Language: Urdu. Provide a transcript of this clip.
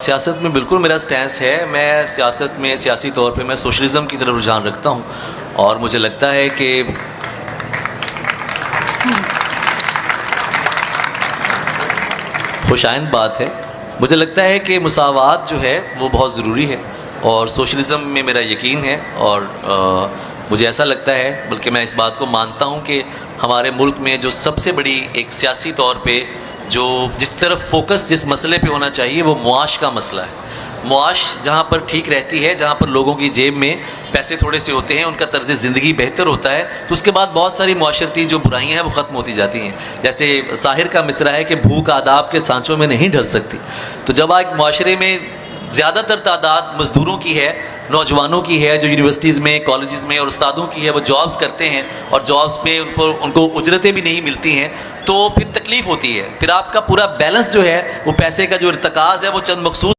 سیاست میں بالکل میرا سٹینس ہے. میں سیاست میں سیاسی طور پہ میں سوشلزم کی طرف رجحان رکھتا ہوں اور مجھے لگتا ہے کہ خوش آئند بات ہے. مجھے لگتا ہے کہ مساوات جو ہے وہ بہت ضروری ہے اور سوشلزم میں میرا یقین ہے اور مجھے ایسا لگتا ہے، بلکہ میں اس بات کو مانتا ہوں کہ ہمارے ملک میں جو سب سے بڑی ایک سیاسی طور پہ جو جس طرف فوکس جس مسئلے پہ ہونا چاہیے وہ معاش کا مسئلہ ہے. معاش جہاں پر ٹھیک رہتی ہے، جہاں پر لوگوں کی جیب میں پیسے تھوڑے سے ہوتے ہیں، ان کا طرز زندگی بہتر ہوتا ہے، تو اس کے بعد بہت ساری معاشرتی جو برائیاں ہیں وہ ختم ہوتی جاتی ہیں. جیسے ساحر کا مصرع ہے کہ بھوک آداب کے سانچوں میں نہیں ڈھل سکتی. تو جب ایک معاشرے میں زیادہ تر تعداد مزدوروں کی ہے، نوجوانوں کی ہے، جو یونیورسٹیز میں، کالجز میں اور استادوں کی ہے، وہ جابز کرتے ہیں اور جابز میں ان کو اجرتیں بھی نہیں ملتی ہیں، تو پھر تکلیف ہوتی ہے. پھر آپ کا پورا بیلنس جو ہے وہ پیسے کا جو ارتکاز ہے وہ چند مخصوص